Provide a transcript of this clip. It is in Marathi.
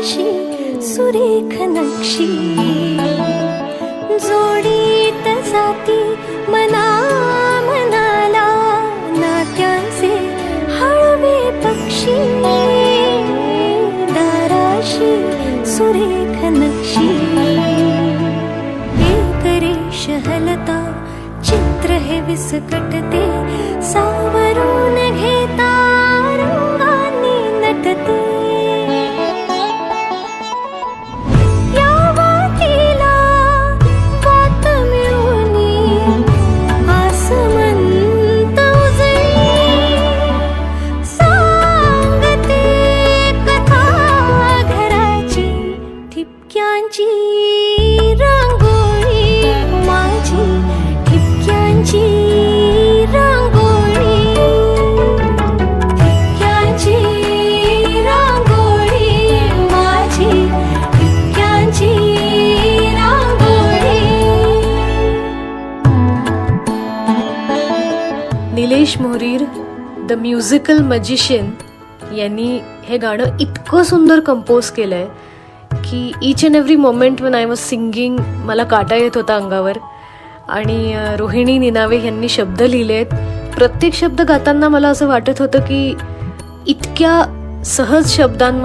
दाराशी सुरेख नक्षी जोडीत जाती मना मनाला नात्यांचे हळवे पक्षी दाराशी सुरेख नक्षी एक रेष हलता चित्र हे विस्कटते सावरून घेता रंगांनी नटते या वातीला वात मिळूनी आसमंत उजळी सांगते कथा घराची ठिपक्यांची रांगोळी माझी ठिपक्यांची रांगोळी ठिपक्यांची रांगोळी माझी ठिपक्यांची रांगोळी. Nilesh Mohrir the musical magician यांनी हे गाणं इतकं सुंदर कंपोज केलंय की each and every moment one I was singing मला काटा येत होता अंगावर. आणि रोहिणी निनावे यांनी शब्द लिहिलेत. प्रत्येक शब्द गाताना मला असं वाटत होतं की इतक्या सहज शब्दांमध्ये